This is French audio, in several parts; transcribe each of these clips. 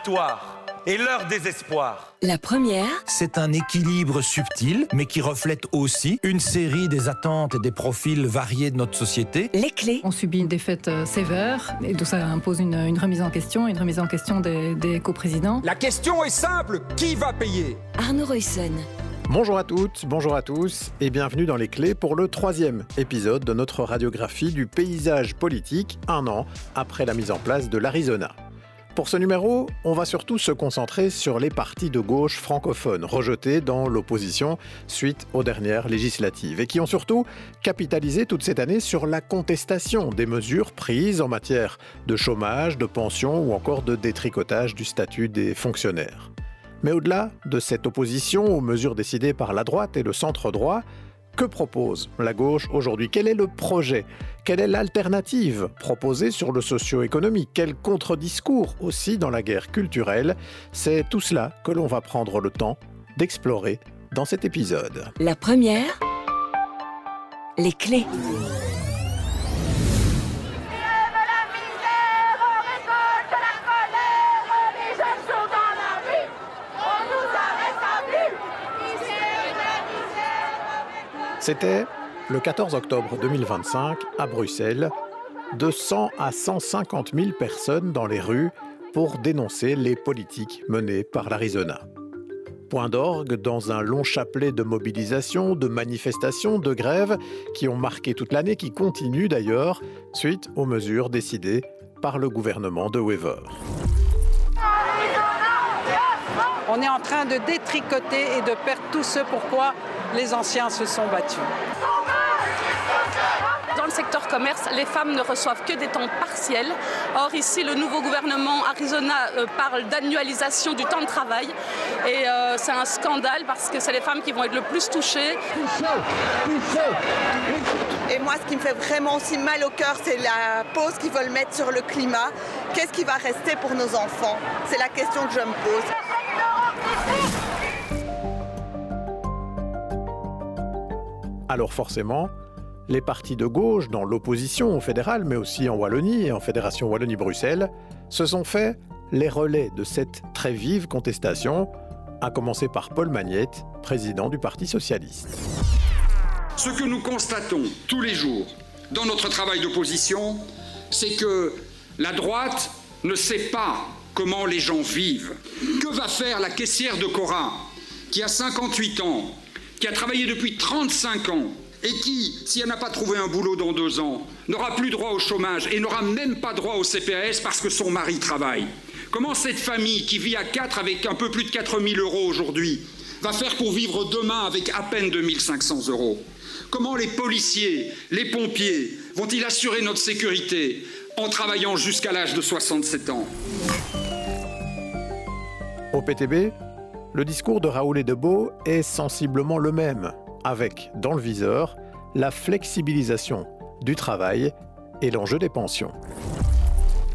victoire et leur désespoir. La première, c'est un équilibre subtil, mais qui reflète aussi une série des attentes et des profils variés de notre société. les clés. On subit une défaite sévère et donc ça impose une remise en question, des coprésidents. La question est simple, qui va payer ? Arnaud Roysson. Bonjour à toutes, bonjour à tous et bienvenue dans Les Clés pour le 3e épisode de notre radiographie du paysage politique, un an après la mise en place de l'Arizona. Pour ce numéro, on va surtout se concentrer sur les partis de gauche francophones rejetés dans l'opposition suite aux dernières législatives et qui ont surtout capitalisé toute cette année sur la contestation des mesures prises en matière de chômage, de pension ou encore de détricotage du statut des fonctionnaires. Mais au-delà de cette opposition aux mesures décidées par la droite et le centre-droit, que propose la gauche aujourd'hui ? Quel est le projet ? Quelle est l'alternative proposée sur le socio-économique ? Quel contre-discours aussi dans la guerre culturelle ? C'est tout cela que l'on va prendre le temps d'explorer dans cet épisode. La première, les clés. C'était le 14 octobre 2025 à Bruxelles, de 100 à 150 000 personnes dans les rues pour dénoncer les politiques menées par l'Arizona. Point d'orgue dans un long chapelet de mobilisations, de manifestations, de grèves qui ont marqué toute l'année, qui continuent d'ailleurs, suite aux mesures décidées par le gouvernement de Wever. On est en train de détricoter et de perdre tout ce pourquoi les anciens se sont battus. Dans le secteur commerce, les femmes ne reçoivent que des temps partiels. Or ici, le nouveau gouvernement Arizona parle d'annualisation du temps de travail. Et c'est un scandale parce que c'est les femmes qui vont être le plus touchées. Et moi, ce qui me fait vraiment aussi mal au cœur, c'est la pause qu'ils veulent mettre sur le climat. Qu'est-ce qui va rester pour nos enfants ? C'est la question que je me pose. Alors forcément, les partis de gauche dans l'opposition au fédéral, mais aussi en Wallonie et en Fédération Wallonie-Bruxelles, se sont fait les relais de cette très vive contestation, à commencer par Paul Magnette, président du Parti socialiste. Ce que nous constatons tous les jours dans notre travail d'opposition, c'est que la droite ne sait pas comment les gens vivent. Que va faire la caissière de Cora, qui a 58 ans, qui a travaillé depuis 35 ans et qui, si elle n'a pas trouvé un boulot dans 2 ans, n'aura plus droit au chômage et n'aura même pas droit au CPAS parce que son mari travaille. Comment cette famille qui vit à 4 avec un peu plus de 4 000 € aujourd'hui va faire pour vivre demain avec à peine 2 500 €? Comment les policiers, les pompiers vont-ils assurer notre sécurité en travaillant jusqu'à l'âge de 67 ans ? Au PTB, le discours de Raoul Edebo est sensiblement le même, avec, dans le viseur, la flexibilisation du travail et l'enjeu des pensions.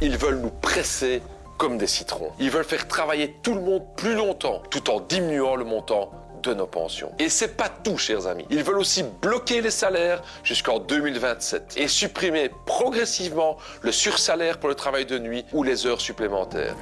Ils veulent nous presser comme des citrons. Ils veulent faire travailler tout le monde plus longtemps, tout en diminuant le montant de nos pensions. Et c'est pas tout, chers amis. Ils veulent aussi bloquer les salaires jusqu'en 2027 et supprimer progressivement le sursalaire pour le travail de nuit ou les heures supplémentaires.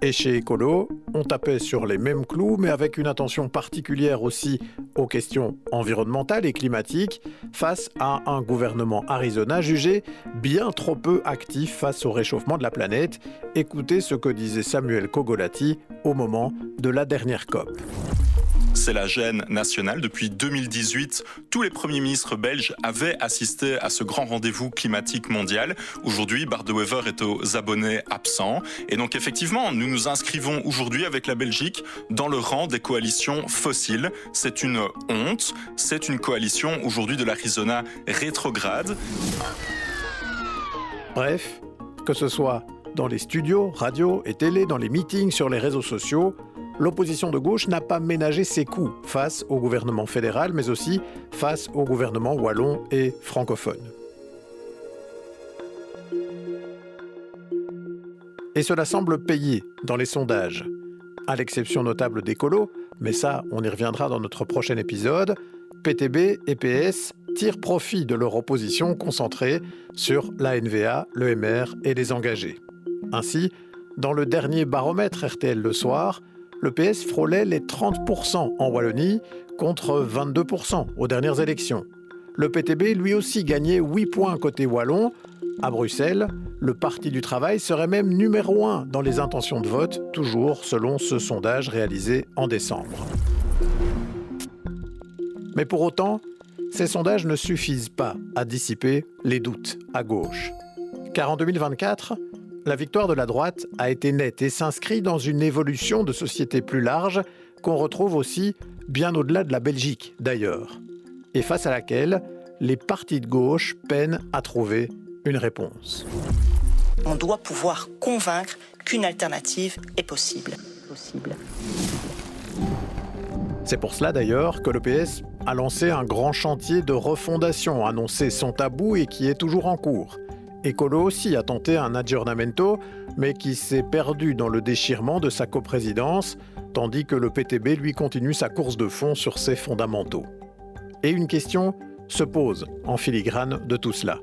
Et chez Écolo, on tapait sur les mêmes clous, mais avec une attention particulière aussi aux questions environnementales et climatiques, face à un gouvernement Arizona jugé bien trop peu actif face au réchauffement de la planète. Écoutez ce que disait Samuel Kogolati au moment de la dernière COP. C'est la gêne nationale. Depuis 2018, tous les premiers ministres belges avaient assisté à ce grand rendez-vous climatique mondial. Aujourd'hui, Bart De Wever est aux abonnés absents. Et donc effectivement, nous nous inscrivons aujourd'hui avec la Belgique dans le rang des coalitions fossiles. C'est une honte. C'est une coalition aujourd'hui de l'Arizona rétrograde. Bref, que ce soit dans les studios, radio et télé, dans les meetings, sur les réseaux sociaux, l'opposition de gauche n'a pas ménagé ses coups face au gouvernement fédéral, mais aussi face au gouvernement wallon et francophone. Et cela semble payer dans les sondages. À l'exception notable d'Écolo, mais ça, on y reviendra dans notre prochain épisode, PTB et PS tirent profit de leur opposition concentrée sur l'ANVA, le MR et les engagés. Ainsi, dans le dernier baromètre RTL Le Soir, le PS frôlait les 30% en Wallonie contre 22% aux dernières élections. Le PTB, lui aussi, gagnait 8 points côté wallon. À Bruxelles, le Parti du Travail serait même numéro 1 dans les intentions de vote, toujours selon ce sondage réalisé en décembre. Mais pour autant, ces sondages ne suffisent pas à dissiper les doutes à gauche. Car en 2024, la victoire de la droite a été nette et s'inscrit dans une évolution de société plus large qu'on retrouve aussi bien au-delà de la Belgique d'ailleurs, et face à laquelle les partis de gauche peinent à trouver une réponse. On doit pouvoir convaincre qu'une alternative est possible. C'est pour cela d'ailleurs que le PS a lancé un grand chantier de refondation annoncé sans tabou et qui est toujours en cours. Écolo aussi a tenté un aggiornamento, mais qui s'est perdu dans le déchirement de sa coprésidence, tandis que le PTB lui continue sa course de fond sur ses fondamentaux. Et une question se pose en filigrane de tout cela.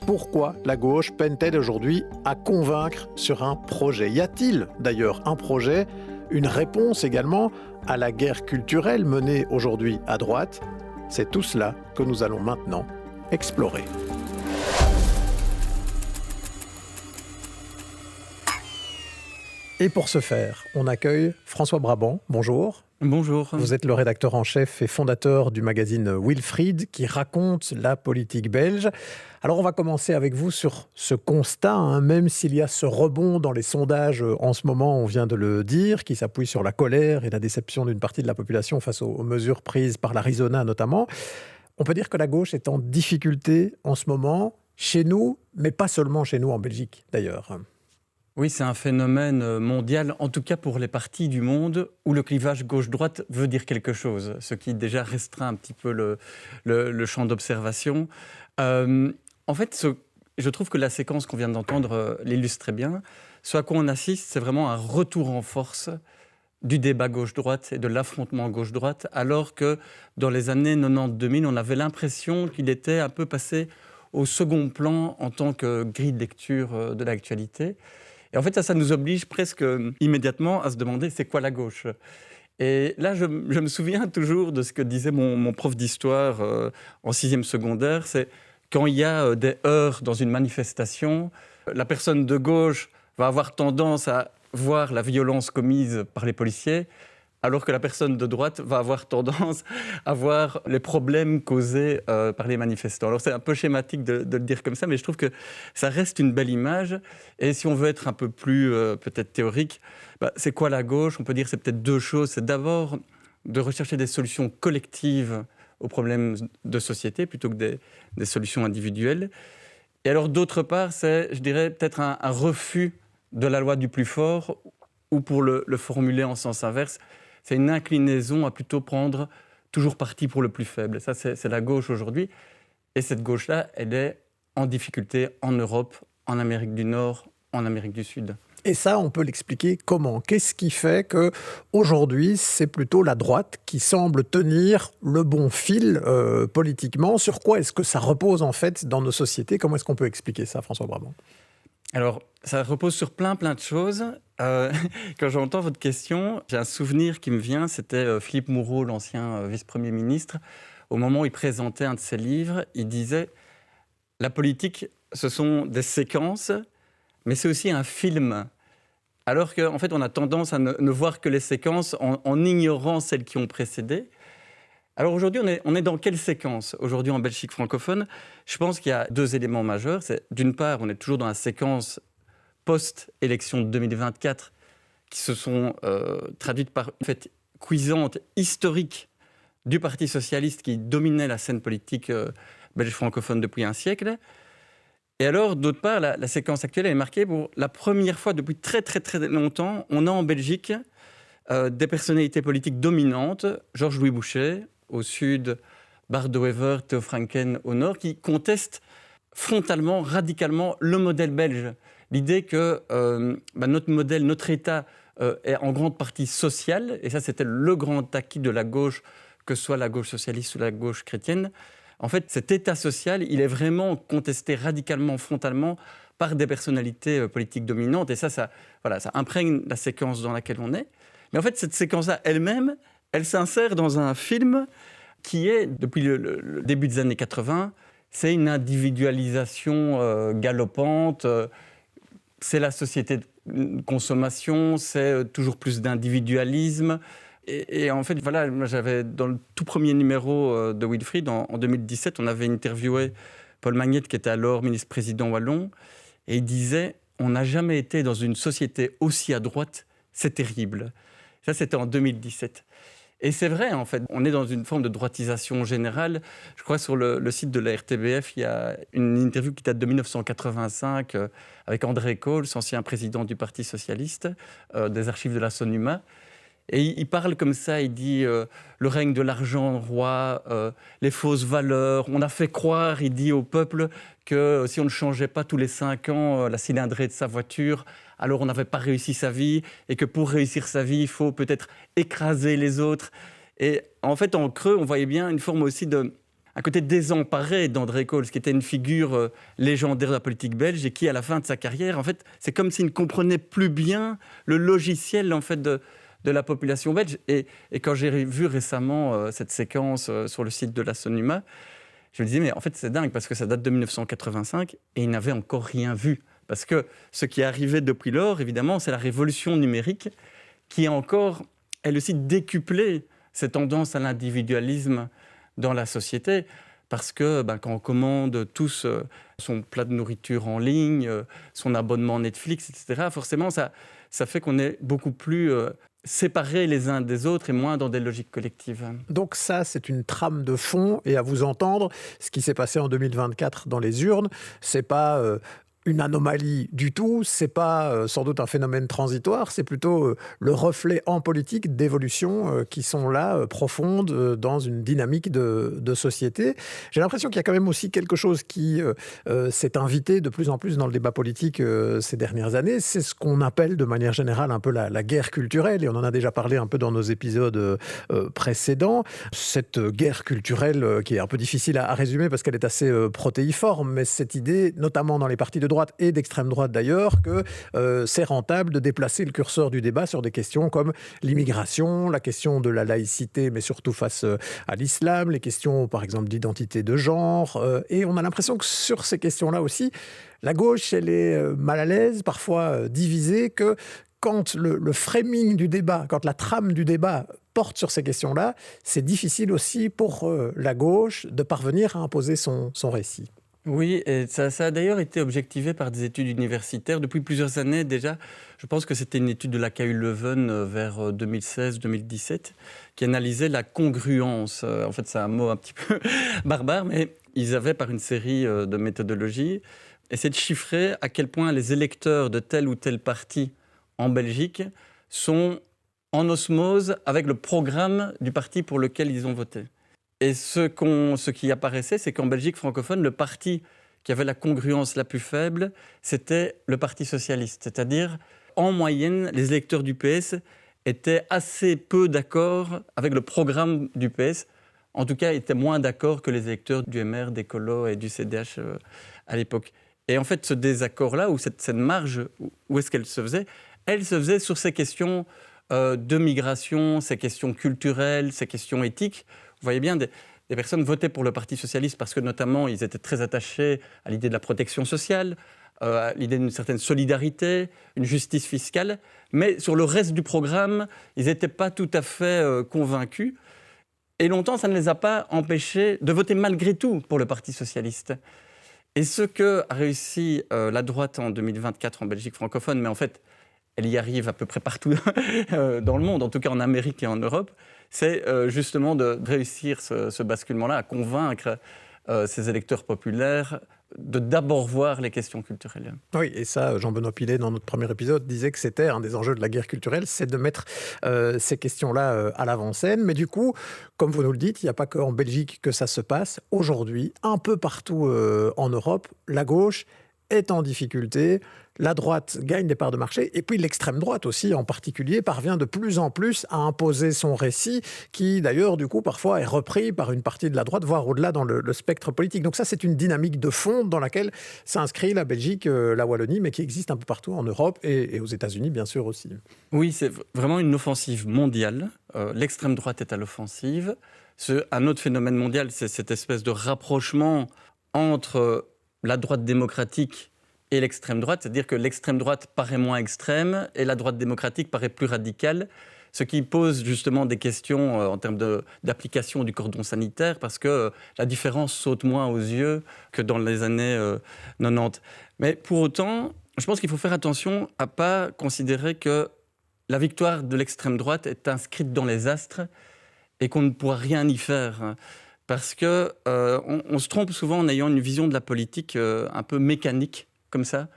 Pourquoi la gauche peine-t-elle aujourd'hui à convaincre sur un projet ? Y a-t-il d'ailleurs un projet, une réponse également à la guerre culturelle menée aujourd'hui à droite ? C'est tout cela que nous allons maintenant explorer. Et pour ce faire, on accueille François Brabant. Bonjour. Bonjour. Vous êtes le rédacteur en chef et fondateur du magazine Wilfried qui raconte la politique belge. Alors on va commencer avec vous sur ce constat, même s'il y a ce rebond dans les sondages en ce moment, on vient de le dire, qui s'appuie sur la colère et la déception d'une partie de la population face aux mesures prises par l'Arizona notamment. On peut dire que la gauche est en difficulté en ce moment, chez nous, mais pas seulement chez nous en Belgique d'ailleurs. Oui, c'est un phénomène mondial, en tout cas pour les parties du monde où le clivage gauche-droite veut dire quelque chose, ce qui déjà restreint un petit peu le champ d'observation. En fait, je trouve que la séquence qu'on vient d'entendre l'illustre très bien. Ce à quoi on assiste, c'est vraiment un retour en force du débat gauche-droite et de l'affrontement gauche-droite, alors que dans les années 90-2000, on avait l'impression qu'il était un peu passé au second plan en tant que grille de lecture de l'actualité. Et en fait, ça nous oblige presque immédiatement à se demander c'est quoi la gauche ? Et là, je me souviens toujours de ce que disait mon prof d'histoire en 6e secondaire, c'est quand il y a des heurts dans une manifestation, la personne de gauche va avoir tendance à voir la violence commise par les policiers, alors que la personne de droite va avoir tendance à voir les problèmes causés par les manifestants. Alors c'est un peu schématique de le dire comme ça, mais je trouve que ça reste une belle image. Et si on veut être un peu plus peut-être théorique, c'est quoi la gauche ? On peut dire que c'est peut-être deux choses. C'est d'abord de rechercher des solutions collectives aux problèmes de société plutôt que des solutions individuelles. Et alors d'autre part, c'est, je dirais, peut-être un refus de la loi du plus fort, ou pour le formuler en sens inverse, c'est une inclinaison à plutôt prendre toujours parti pour le plus faible. Ça, c'est la gauche aujourd'hui. Et cette gauche-là, elle est en difficulté en Europe, en Amérique du Nord, en Amérique du Sud. Et ça, on peut l'expliquer comment ? Qu'est-ce qui fait qu'aujourd'hui, c'est plutôt la droite qui semble tenir le bon fil politiquement ? Sur quoi est-ce que ça repose en fait dans nos sociétés ? Comment est-ce qu'on peut expliquer ça, François Brabant ? Alors, ça repose sur plein de choses. Quand j'entends votre question, j'ai un souvenir qui me vient, c'était Philippe Moureau, l'ancien vice-premier ministre. Au moment où il présentait un de ses livres, il disait « La politique, ce sont des séquences, mais c'est aussi un film ». Alors qu'en fait, on a tendance à ne voir que les séquences en ignorant celles qui ont précédé. Alors aujourd'hui, on est dans quelle séquence ? Aujourd'hui, en Belgique francophone, je pense qu'il y a deux éléments majeurs. C'est, d'une part, on est toujours dans la séquence post-élection de 2024 qui se sont traduites par une fête cuisante, historique du Parti socialiste qui dominait la scène politique belge francophone depuis un siècle. Et alors, d'autre part, la séquence actuelle est marquée pour la première fois depuis très longtemps. On a en Belgique des personnalités politiques dominantes, Georges-Louis Boucher au sud, Bart de Wever, Theo Franken au nord, qui contestent frontalement, radicalement le modèle belge. L'idée que notre modèle, notre État est en grande partie social, et ça c'était le grand acquis de la gauche, que ce soit la gauche socialiste ou la gauche chrétienne, En fait, cet état social, il est vraiment contesté radicalement, frontalement, par des personnalités politiques dominantes. Et ça imprègne la séquence dans laquelle on est. Mais en fait, cette séquence-là elle-même, elle s'insère dans un film qui est, depuis le début des années 80, c'est une individualisation galopante. C'est la société de consommation, c'est toujours plus d'individualisme. Et en fait, voilà, moi j'avais, dans le tout premier numéro de Wilfried, en 2017, on avait interviewé Paul Magnette, qui était alors ministre-président wallon, et il disait « On n'a jamais été dans une société aussi à droite, c'est terrible ». Ça, c'était en 2017. Et c'est vrai, en fait, on est dans une forme de droitisation générale. Je crois sur le site de la RTBF, il y a une interview qui date de 1985 avec André Cols, ancien président du Parti socialiste, des archives de la Sonuma. Et il parle comme ça, il dit le règne de l'argent roi, les fausses valeurs. On a fait croire, il dit au peuple, que si on ne changeait pas tous les 5 ans la cylindrée de sa voiture, alors on n'avait pas réussi sa vie, et que pour réussir sa vie, il faut peut-être écraser les autres. Et en fait, en creux, on voyait bien une forme aussi un côté désemparé d'André Cols, qui était une figure légendaire de la politique belge, et qui, à la fin de sa carrière, en fait, c'est comme s'il ne comprenait plus bien le logiciel, en fait, de la population belge. Et quand j'ai vu récemment cette séquence sur le site de la Sonuma, je me disais, mais en fait, c'est dingue, parce que ça date de 1985, et il n'avait encore rien vu. Parce que ce qui est arrivé depuis lors, évidemment, c'est la révolution numérique qui a encore, elle aussi, décuplé cette tendance à l'individualisme dans la société. Parce que quand on commande tous son plat de nourriture en ligne, son abonnement Netflix, etc., forcément, ça fait qu'on est beaucoup plus séparés les uns des autres et moins dans des logiques collectives. Donc ça, c'est une trame de fond. Et à vous entendre, ce qui s'est passé en 2024 dans les urnes, c'est pas une anomalie du tout, c'est pas sans doute un phénomène transitoire, c'est plutôt le reflet en politique d'évolutions qui sont là, profondes, dans une dynamique de société. J'ai l'impression qu'il y a quand même aussi quelque chose qui s'est invité de plus en plus dans le débat politique ces dernières années, c'est ce qu'on appelle de manière générale un peu la guerre culturelle, et on en a déjà parlé un peu dans nos épisodes précédents. Cette guerre culturelle qui est un peu difficile à résumer parce qu'elle est assez protéiforme, mais cette idée, notamment dans les partis de droite et d'extrême droite d'ailleurs, que c'est rentable de déplacer le curseur du débat sur des questions comme l'immigration, la question de la laïcité, mais surtout face à l'islam, les questions par exemple d'identité de genre. Et on a l'impression que sur ces questions-là aussi, la gauche, elle est mal à l'aise, parfois divisée, que quand le framing du débat, quand la trame du débat porte sur ces questions-là, c'est difficile aussi pour la gauche de parvenir à imposer son récit. Oui, et ça a d'ailleurs été objectivé par des études universitaires depuis plusieurs années déjà. Je pense que c'était une étude de la KU Leuven vers 2016-2017 qui analysait la congruence. En fait, c'est un mot un petit peu barbare, mais ils avaient, par une série de méthodologies, essayé de chiffrer à quel point les électeurs de tel ou tel parti en Belgique sont en osmose avec le programme du parti pour lequel ils ont voté. Et ce qui apparaissait, c'est qu'en Belgique francophone, le parti qui avait la congruence la plus faible, c'était le Parti socialiste. C'est-à-dire, en moyenne, les électeurs du PS étaient assez peu d'accord avec le programme du PS. En tout cas, étaient moins d'accord que les électeurs du MR, des Colos et du CDH à l'époque. Et en fait, ce désaccord-là, ou cette marge, où est-ce qu'elle se faisait ? Elle se faisait sur ces questions de migration, ces questions culturelles, ces questions éthiques. Vous voyez bien, des personnes votaient pour le Parti socialiste parce que notamment ils étaient très attachés à l'idée de la protection sociale, à l'idée d'une certaine solidarité, une justice fiscale, mais sur le reste du programme, ils n'étaient pas tout à fait convaincus. Et longtemps, ça ne les a pas empêchés de voter malgré tout pour le Parti socialiste. Et ce qu'a réussi la droite en 2024 en Belgique francophone, mais en fait, elle y arrive à peu près partout dans le monde, en tout cas en Amérique et en Europe, c'est justement de réussir ce basculement-là, à convaincre ces électeurs populaires de d'abord voir les questions culturelles. Oui, et ça, Jean-Benoît Pilet, dans notre premier épisode, disait que c'était un des enjeux de la guerre culturelle, c'est de mettre ces questions-là à l'avant-scène. Mais du coup, comme vous nous le dites, il n'y a pas qu'en Belgique que ça se passe. Aujourd'hui, un peu partout en Europe, la gauche est en difficulté. La droite gagne des parts de marché et puis l'extrême droite aussi en particulier parvient de plus en plus à imposer son récit qui d'ailleurs du coup parfois est repris par une partie de la droite voire au-delà dans le spectre politique. Donc ça c'est une dynamique de fond dans laquelle s'inscrit la Belgique, la Wallonie mais qui existe un peu partout en Europe et aux États-Unis bien sûr aussi. Oui, c'est vraiment une offensive mondiale. L'extrême droite est à l'offensive. Un autre phénomène mondial, c'est cette espèce de rapprochement entre la droite démocratique et l'extrême droite, c'est-à-dire que l'extrême droite paraît moins extrême et la droite démocratique paraît plus radicale, ce qui pose justement des questions en termes d'application du cordon sanitaire, parce que la différence saute moins aux yeux que dans les années 90. Mais pour autant, je pense qu'il faut faire attention à ne pas considérer que la victoire de l'extrême droite est inscrite dans les astres et qu'on ne pourra rien y faire. Parce qu'on se trompe souvent en ayant une vision de la politique un peu mécanique, comme ça.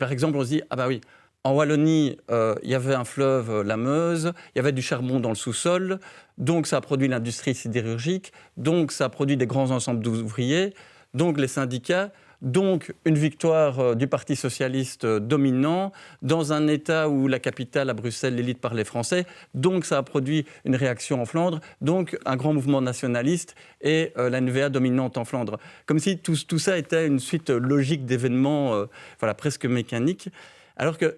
Par exemple, on se dit, ah bah oui, en Wallonie, il y avait un fleuve, la Meuse, il y avait du charbon dans le sous-sol, donc ça a produit l'industrie sidérurgique, donc ça a produit des grands ensembles d'ouvriers, donc les syndicats, donc une victoire du Parti socialiste dominant dans un État où la capitale à Bruxelles, l'élite parlait français, donc ça a produit une réaction en Flandre, donc un grand mouvement nationaliste et la NVA dominante en Flandre. Comme si tout ça était une suite logique d'événements presque mécaniques, alors que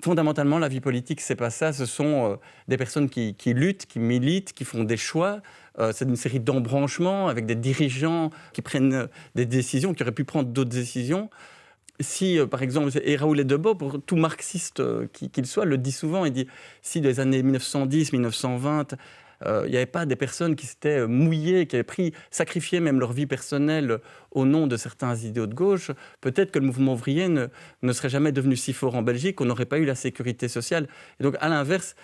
fondamentalement, la vie politique, c'est pas ça. Ce sont des personnes qui luttent, qui militent, qui font des choix. C'est une série d'embranchements avec des dirigeants qui prennent des décisions, qui auraient pu prendre d'autres décisions. Si, par exemple, et Raoul Debout, pour tout marxiste qu'il soit, le dit souvent, il dit si dans les années 1910, 1920, il n'y avait pas des personnes qui s'étaient mouillées, qui avaient sacrifié même leur vie personnelle au nom de certains idéaux de gauche, peut-être que le mouvement ouvrier ne serait jamais devenu si fort en Belgique, qu'on n'aurait pas eu la sécurité sociale. Et donc, à l'inverse,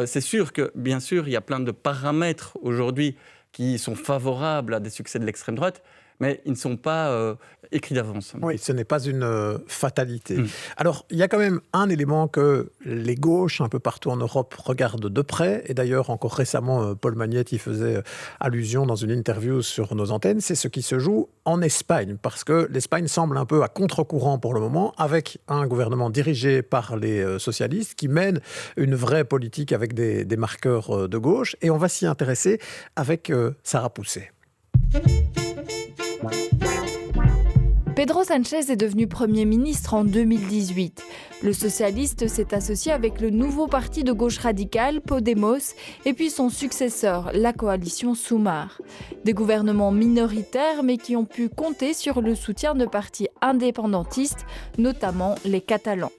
c'est sûr que, bien sûr, il y a plein de paramètres aujourd'hui qui sont favorables à des succès de l'extrême droite, mais ils ne sont pas écrits d'avance. Oui, ce n'est pas une fatalité. Alors, il y a quand même un élément que les gauches, un peu partout en Europe, regardent de près. Et d'ailleurs, encore récemment, Paul Magnette y faisait allusion dans une interview sur nos antennes. C'est ce qui se joue en Espagne. Parce que l'Espagne semble un peu à contre-courant pour le moment, avec un gouvernement dirigé par les socialistes qui mène une vraie politique avec des marqueurs de gauche. Et on va s'y intéresser avec Sarah Pousset. Pedro Sánchez est devenu Premier ministre en 2018. Le socialiste s'est associé avec le nouveau parti de gauche radicale, Podemos, et puis son successeur, la coalition Sumar. Des gouvernements minoritaires, mais qui ont pu compter sur le soutien de partis indépendantistes, notamment les Catalans.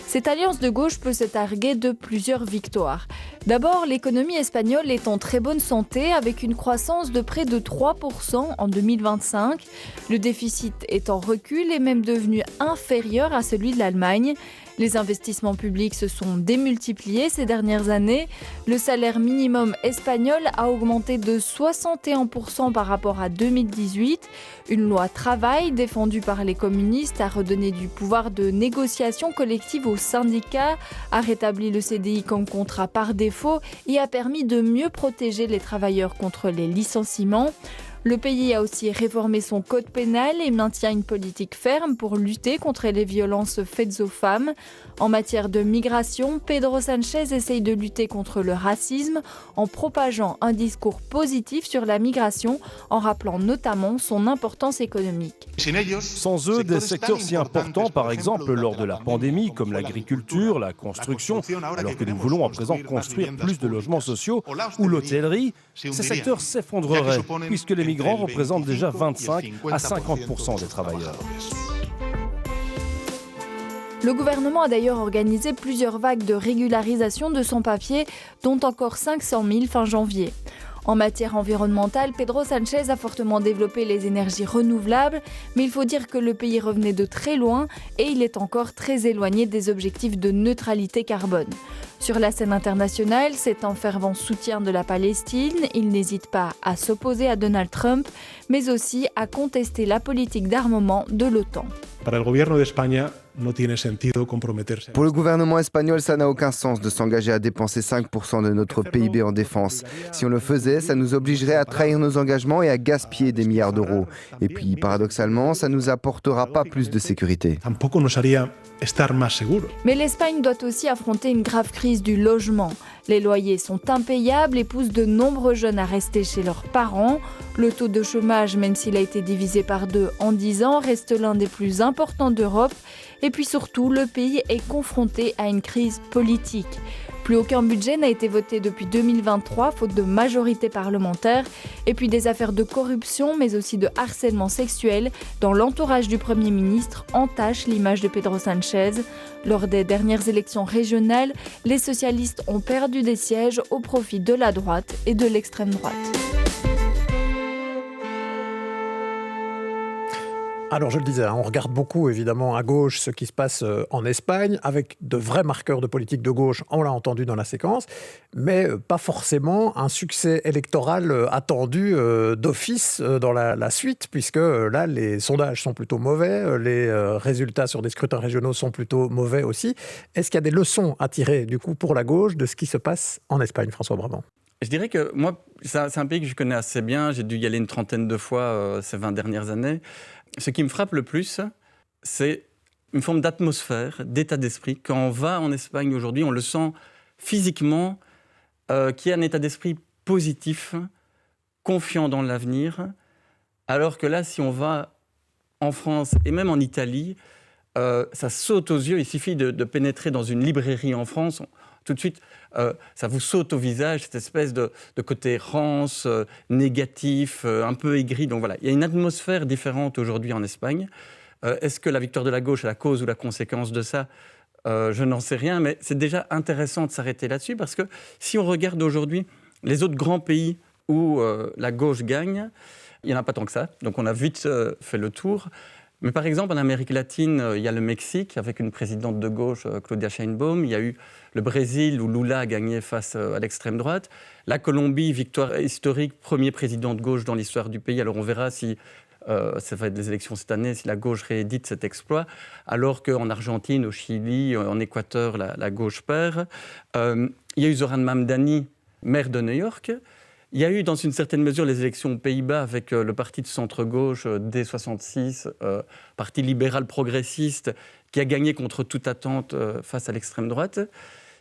Cette alliance de gauche peut se targuer de plusieurs victoires. D'abord, l'économie espagnole est en très bonne santé, avec une croissance de près de 3% en 2025. Le déficit est en recul et même devenu inférieur à celui de l'Allemagne. Les investissements publics se sont démultipliés ces dernières années. Le salaire minimum espagnol a augmenté de 61% par rapport à 2018. Une loi travail défendue par les communistes a redonné du pouvoir de négociation collective aux syndicats, a rétabli le CDI comme contrat par défaut et a permis de mieux protéger les travailleurs contre les licenciements. Le pays a aussi réformé son code pénal et maintient une politique ferme pour lutter contre les violences faites aux femmes. En matière de migration, Pedro Sánchez essaye de lutter contre le racisme en propageant un discours positif sur la migration, en rappelant notamment son importance économique. Sans eux, des secteurs si importants, par exemple lors de la pandémie, comme l'agriculture, la construction, alors que nous voulons à présent construire plus de logements sociaux, ou l'hôtellerie, ces secteurs s'effondreraient, puisque les migrants représentent déjà 25 à 50% des travailleurs. Le gouvernement a d'ailleurs organisé plusieurs vagues de régularisation de sans-papiers, dont encore 500 000 fin janvier. En matière environnementale, Pedro Sánchez a fortement développé les énergies renouvelables, mais il faut dire que le pays revenait de très loin et il est encore très éloigné des objectifs de neutralité carbone. Sur la scène internationale, c'est un fervent soutien de la Palestine. Il n'hésite pas à s'opposer à Donald Trump, mais aussi à contester la politique d'armement de l'OTAN. Pour le gouvernement espagnol, ça n'a aucun sens de s'engager à dépenser 5% de notre PIB en défense. Si on le faisait, ça nous obligerait à trahir nos engagements et à gaspiller des milliards d'euros. Et puis, paradoxalement, ça ne nous apportera pas plus de sécurité. Mais l'Espagne doit aussi affronter une grave crise du logement. Les loyers sont impayables et poussent de nombreux jeunes à rester chez leurs parents. Le taux de chômage, même s'il a été divisé par 2 en 10 ans, reste l'un des plus importants d'Europe. Et puis surtout, le pays est confronté à une crise politique. Plus aucun budget n'a été voté depuis 2023, faute de majorité parlementaire. Et puis des affaires de corruption, mais aussi de harcèlement sexuel dans l'entourage du Premier ministre entachent l'image de Pedro Sánchez. Lors des dernières élections régionales, les socialistes ont perdu des sièges au profit de la droite et de l'extrême droite. Alors je le disais, on regarde beaucoup évidemment à gauche ce qui se passe en Espagne, avec de vrais marqueurs de politique de gauche, on l'a entendu dans la séquence, mais pas forcément un succès électoral attendu d'office dans la suite, puisque là les sondages sont plutôt mauvais, les résultats sur des scrutins régionaux sont plutôt mauvais aussi. Est-ce qu'il y a des leçons à tirer du coup pour la gauche de ce qui se passe en Espagne, François Brabant ? Je dirais que moi, c'est un pays que je connais assez bien, j'ai dû y aller une trentaine de fois ces 20 dernières années. Ce qui me frappe le plus, c'est une forme d'atmosphère, d'état d'esprit. Quand on va en Espagne aujourd'hui, on le sent physiquement, qu'il y a un état d'esprit positif, confiant dans l'avenir. Alors que là, si on va en France et même en Italie, ça saute aux yeux. Il suffit de pénétrer dans une librairie en France. Tout de suite, ça vous saute au visage, cette espèce de côté rance, négatif, un peu aigri. Donc voilà, il y a une atmosphère différente aujourd'hui en Espagne. Est-ce que la victoire de la gauche est la cause ou la conséquence de ça ? Je n'en sais rien, mais c'est déjà intéressant de s'arrêter là-dessus, parce que si on regarde aujourd'hui les autres grands pays où la gauche gagne, il n'y en a pas tant que ça. Donc on a vite fait le tour. Mais par exemple, en Amérique latine, il y a le Mexique, avec une présidente de gauche, Claudia Sheinbaum. Il y a eu le Brésil, où Lula a gagné face à l'extrême droite. La Colombie, victoire historique, premier président de gauche dans l'histoire du pays. Alors on verra si, ça va être des élections cette année, si la gauche réédite cet exploit. Alors qu'en Argentine, au Chili, en Équateur, la gauche perd. Il y a eu Zoran Mamdani, maire de New York. Il y a eu, dans une certaine mesure, les élections aux Pays-Bas avec le parti de centre-gauche, D66, parti libéral progressiste, qui a gagné contre toute attente face à l'extrême droite.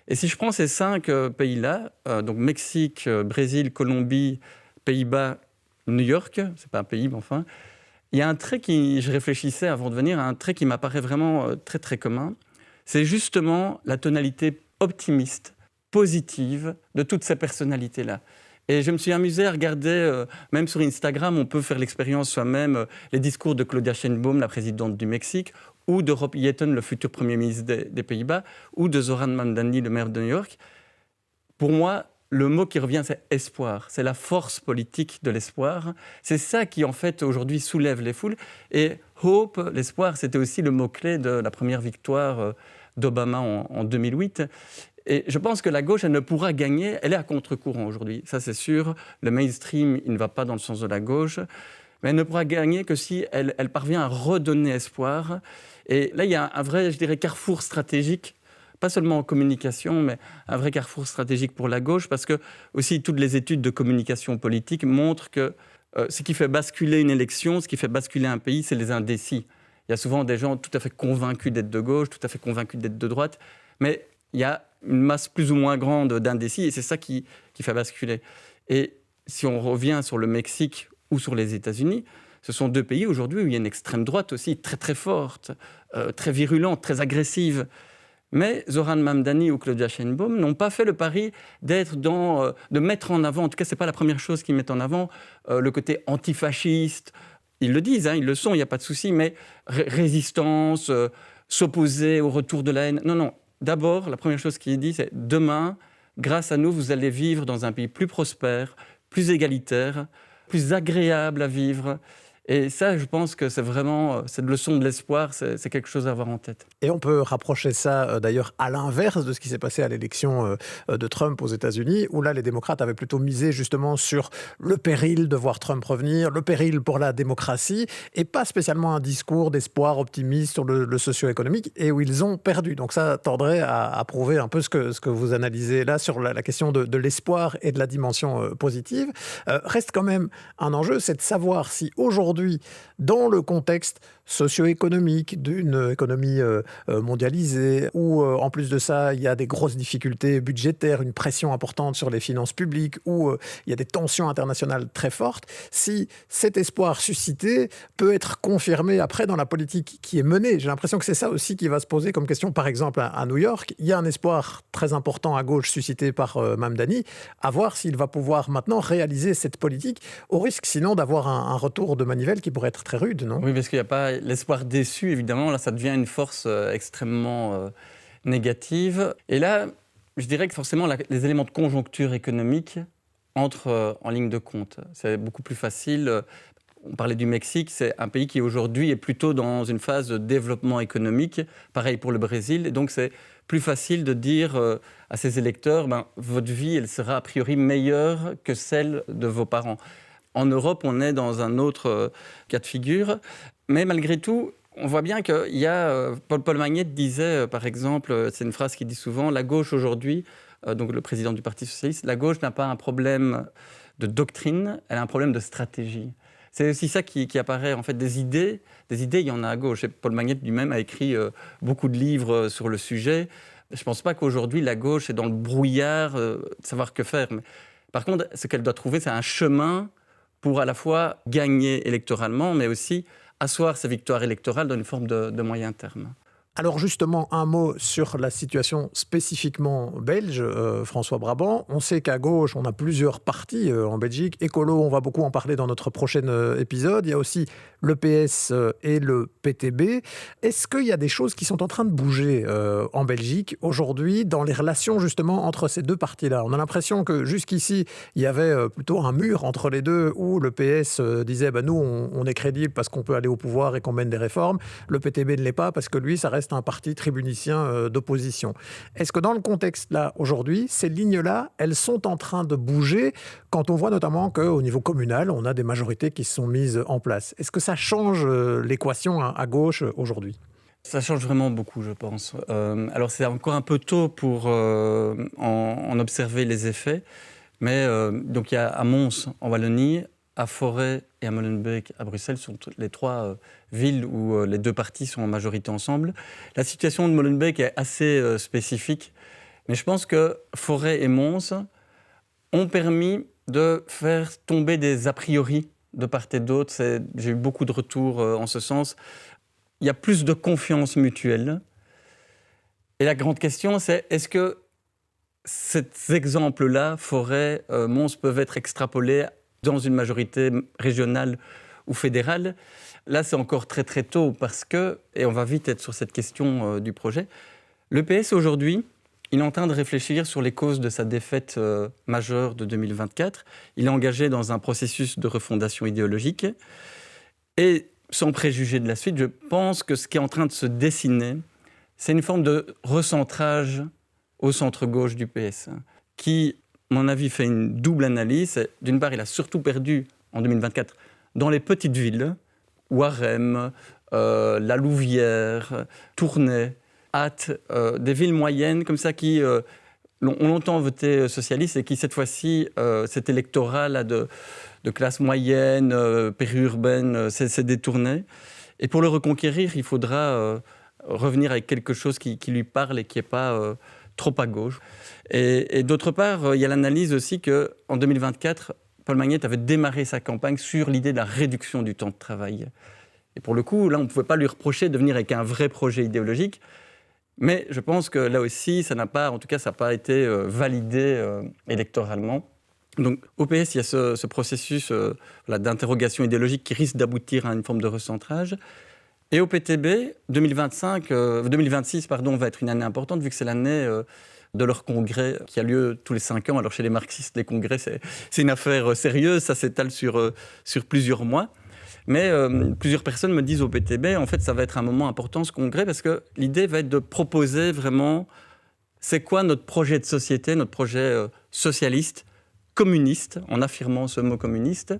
Et si je prends ces 5 pays-là, donc Mexique, Brésil, Colombie, Pays-Bas, New York, c'est pas un pays, mais enfin, il y a un trait je réfléchissais avant de venir, un trait qui m'apparaît vraiment très très commun, c'est justement la tonalité optimiste, positive de toutes ces personnalités-là. Et je me suis amusé à regarder, même sur Instagram, on peut faire l'expérience soi-même, les discours de Claudia Sheinbaum, la présidente du Mexique, ou de Rob Jetten, le futur Premier ministre des Pays-Bas, ou de Zoran Mamdani, le maire de New York. Pour moi, le mot qui revient, c'est espoir. C'est la force politique de l'espoir. C'est ça qui, en fait, aujourd'hui, soulève les foules. Et hope, l'espoir, c'était aussi le mot-clé de la première victoire d'Obama en 2008. Et je pense que la gauche, elle ne pourra gagner, elle est à contre-courant aujourd'hui, ça c'est sûr. Le mainstream, il ne va pas dans le sens de la gauche, mais elle ne pourra gagner que si elle parvient à redonner espoir. Et là, il y a un vrai, je dirais, carrefour stratégique, pas seulement en communication, mais un vrai carrefour stratégique pour la gauche, parce que aussi toutes les études de communication politique montrent que ce qui fait basculer une élection, ce qui fait basculer un pays, c'est les indécis. Il y a souvent des gens tout à fait convaincus d'être de gauche, tout à fait convaincus d'être de droite, mais il y a une masse plus ou moins grande d'indécis, et c'est ça qui fait basculer. Et si on revient sur le Mexique ou sur les États-Unis, ce sont 2 pays aujourd'hui où il y a une extrême droite aussi très très forte, très virulente, très agressive. Mais Zoran Mamdani ou Claudia Sheinbaum n'ont pas fait le pari de mettre en avant, en tout cas c'est pas la première chose qu'ils mettent en avant, le côté antifasciste. Ils le disent, ils le sont, il n'y a pas de souci, mais résistance, s'opposer au retour de la haine. Non. D'abord, la première chose qui est dit, c'est demain, grâce à nous, vous allez vivre dans un pays plus prospère, plus égalitaire, plus agréable à vivre. Et ça, je pense que c'est vraiment cette leçon de l'espoir, c'est quelque chose à avoir en tête. Et on peut rapprocher ça d'ailleurs à l'inverse de ce qui s'est passé à l'élection de Trump aux États-Unis, où là les démocrates avaient plutôt misé justement sur le péril de voir Trump revenir, le péril pour la démocratie, et pas spécialement un discours d'espoir optimiste sur le socio-économique, et où ils ont perdu. Donc ça tendrait à prouver un peu ce que vous analysez là sur la question de l'espoir et de la dimension positive. Reste quand même un enjeu, c'est de savoir si aujourd'hui, dans le contexte socio-économique d'une économie mondialisée, où en plus de ça, il y a des grosses difficultés budgétaires, une pression importante sur les finances publiques, où il y a des tensions internationales très fortes, si cet espoir suscité peut être confirmé après dans la politique qui est menée. J'ai l'impression que c'est ça aussi qui va se poser comme question, par exemple à New York. Il y a un espoir très important à gauche suscité par Mamdani, à voir s'il va pouvoir maintenant réaliser cette politique, au risque sinon d'avoir un retour de manivelle qui pourrait être très rude, non ? Oui, parce qu'il n'y a pas l'espoir déçu, évidemment. Là, ça devient une force extrêmement négative. Et là, je dirais que forcément, les éléments de conjoncture économique entrent en ligne de compte. C'est beaucoup plus facile. On parlait du Mexique, c'est un pays qui aujourd'hui est plutôt dans une phase de développement économique. Pareil pour le Brésil. Et donc, c'est plus facile de dire à ses électeurs, votre vie, elle sera a priori meilleure que celle de vos parents. En Europe, on est dans un autre cas de figure. Mais malgré tout, on voit bien qu'il y a... Paul Magnette disait, par exemple, c'est une phrase qu'il dit souvent, la gauche aujourd'hui, donc le président du Parti socialiste, la gauche n'a pas un problème de doctrine, elle a un problème de stratégie. C'est aussi ça qui apparaît, en fait, des idées, il y en a à gauche. Et Paul Magnette lui-même a écrit beaucoup de livres sur le sujet. Je ne pense pas qu'aujourd'hui, la gauche est dans le brouillard de savoir que faire. Mais, par contre, ce qu'elle doit trouver, c'est un chemin pour à la fois gagner électoralement, mais aussi asseoir sa victoire électorale dans une forme de moyen terme. Alors justement, un mot sur la situation spécifiquement belge, François Brabant. On sait qu'à gauche, on a plusieurs partis en Belgique. Écolo, on va beaucoup en parler dans notre prochain épisode. Il y a aussi le PS et le PTB. Est-ce qu'il y a des choses qui sont en train de bouger en Belgique aujourd'hui dans les relations justement entre ces deux partis-là ? On a l'impression que jusqu'ici, il y avait plutôt un mur entre les deux où le PS disait nous, on est crédible parce qu'on peut aller au pouvoir et qu'on mène des réformes. Le PTB ne l'est pas parce que lui, ça reste un parti tribunicien d'opposition. Est-ce que dans le contexte-là, aujourd'hui, ces lignes-là, elles sont en train de bouger quand on voit notamment qu'au niveau communal, on a des majorités qui se sont mises en place? Est-ce que ça change l'équation à gauche aujourd'hui? Ça change vraiment beaucoup, je pense. Alors, c'est encore un peu tôt pour en observer les effets, mais donc il y a à Mons, en Wallonie, à Forêt et à Molenbeek, à Bruxelles, sont les trois villes où les deux partis sont en majorité ensemble. La situation de Molenbeek est assez spécifique, mais je pense que Forêt et Mons ont permis de faire tomber des a priori de part et d'autre. J'ai eu beaucoup de retours en ce sens. Il y a plus de confiance mutuelle. Et la grande question, c'est est-ce que ces exemples-là, Forêt, Mons, peuvent être extrapolés dans une majorité régionale ou fédérale? Là, c'est encore très très tôt parce que, et on va vite être sur cette question du projet, le PS aujourd'hui, il est en train de réfléchir sur les causes de sa défaite majeure de 2024. Il est engagé dans un processus de refondation idéologique. Et sans préjuger de la suite, je pense que ce qui est en train de se dessiner, c'est une forme de recentrage au centre-gauche du PS, qui, à mon avis, fait une double analyse. D'une part, il a surtout perdu en 2024 dans les petites villes, Warem, La Louvière, Tournai, Ath, des villes moyennes comme ça qui ont longtemps voté socialiste et qui, cette fois-ci, cet électorat là, de classe moyenne, périurbaine, s'est détourné. Et pour le reconquérir, il faudra revenir avec quelque chose qui lui parle et qui n'est pas trop à gauche. Et d'autre part, il y a l'analyse aussi qu'en 2024, Paul Magnette avait démarré sa campagne sur l'idée de la réduction du temps de travail. Et pour le coup, là, on ne pouvait pas lui reprocher de venir avec un vrai projet idéologique. Mais je pense que là aussi, ça n'a pas été validé électoralement. Donc au PS, il y a ce processus d'interrogation idéologique qui risque d'aboutir à une forme de recentrage. Et au PTB, 2026 va être une année importante, vu que c'est l'année de leur congrès qui a lieu tous les 5 ans. Alors chez les marxistes, les congrès, c'est une affaire sérieuse, ça s'étale sur plusieurs mois. Mais plusieurs personnes me disent au PTB, en fait, ça va être un moment important, ce congrès, parce que l'idée va être de proposer vraiment, c'est quoi notre projet de société, notre projet socialiste, communiste, en affirmant ce mot communiste.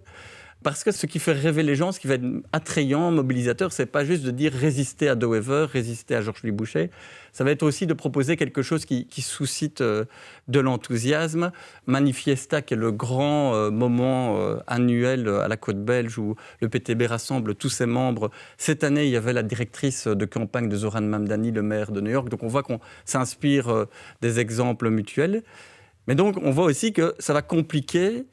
Parce que ce qui fait rêver les gens, ce qui va être attrayant, mobilisateur, c'est pas juste de dire résister à De Wever, résister à Georges-Louis Boucher. Ça va être aussi de proposer quelque chose qui suscite de l'enthousiasme. Manifesta, qui est le grand moment annuel à la Côte Belge où le PTB rassemble tous ses membres. Cette année, il y avait la directrice de campagne de Zoran Mamdani, le maire de New York. Donc on voit qu'on s'inspire des exemples mutuels. Mais donc on voit aussi que ça va compliquer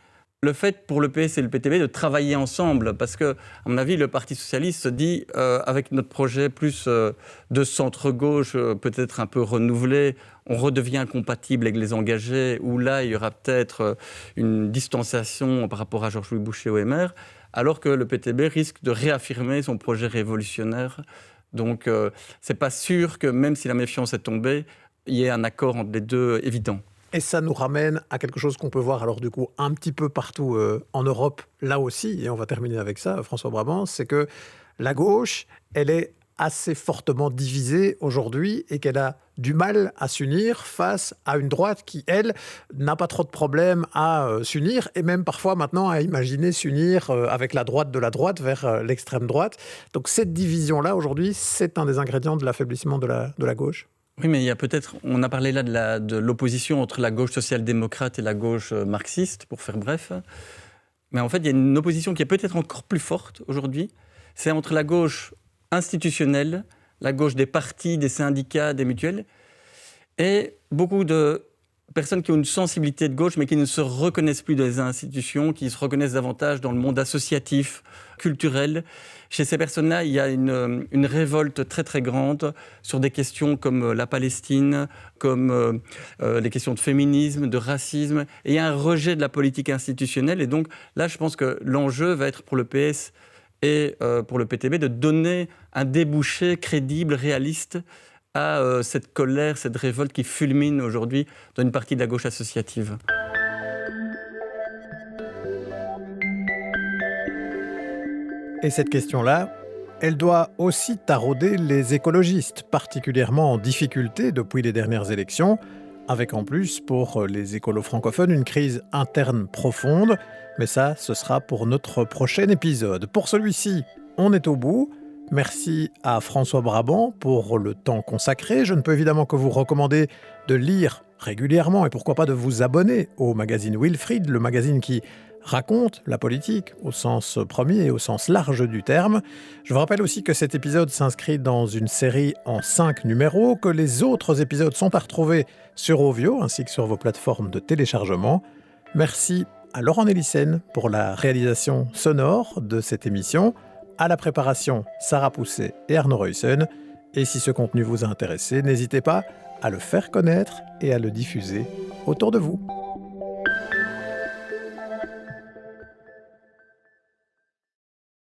le fait pour le PS et le PTB de travailler ensemble, parce que, à mon avis, le Parti socialiste se dit, avec notre projet plus de centre-gauche, peut-être un peu renouvelé, on redevient compatible avec les engagés, où là, il y aura peut-être une distanciation par rapport à Georges-Louis Boucher au MR, alors que le PTB risque de réaffirmer son projet révolutionnaire. Donc, c'est pas sûr que, même si la méfiance est tombée, il y ait un accord entre les deux évident. Et ça nous ramène à quelque chose qu'on peut voir alors du coup un petit peu partout en Europe, là aussi, et on va terminer avec ça, François Brabant, c'est que la gauche, elle est assez fortement divisée aujourd'hui et qu'elle a du mal à s'unir face à une droite qui, elle, n'a pas trop de problèmes à s'unir et même parfois maintenant à imaginer s'unir avec la droite de la droite vers l'extrême droite. Donc cette division-là, aujourd'hui, c'est un des ingrédients de l'affaiblissement de la gauche. Oui, mais il y a peut-être, on a parlé là de l'opposition entre la gauche social-démocrate et la gauche marxiste, pour faire bref. Mais en fait, il y a une opposition qui est peut-être encore plus forte aujourd'hui. C'est entre la gauche institutionnelle, la gauche des partis, des syndicats, des mutuelles, et beaucoup de personnes qui ont une sensibilité de gauche, mais qui ne se reconnaissent plus dans les institutions, qui se reconnaissent davantage dans le monde associatif, culturel. Chez ces personnes-là, il y a une révolte très très grande sur des questions comme la Palestine, comme les questions de féminisme, de racisme. Et il y a un rejet de la politique institutionnelle. Et donc là, je pense que l'enjeu va être pour le PS et pour le PTB de donner un débouché crédible, réaliste à cette colère, cette révolte qui fulmine aujourd'hui dans une partie de la gauche associative. Et cette question-là, elle doit aussi tarauder les écologistes, particulièrement en difficulté depuis les dernières élections, avec en plus, pour les écolos francophones, une crise interne profonde. Mais ça, ce sera pour notre prochain épisode. Pour celui-ci, on est au bout. Merci à François Brabant pour le temps consacré. Je ne peux évidemment que vous recommander de lire régulièrement et pourquoi pas de vous abonner au magazine Wilfried, le magazine qui raconte la politique au sens premier et au sens large du terme. Je vous rappelle aussi que cet épisode s'inscrit dans une série en 5 numéros, que les autres épisodes sont à retrouver sur Ovio ainsi que sur vos plateformes de téléchargement. Merci à Laurent Nélissen pour la réalisation sonore de cette émission. À la préparation, Sarah Pousset et Arnaud Ruyssen. Et si ce contenu vous a intéressé, n'hésitez pas à le faire connaître et à le diffuser autour de vous.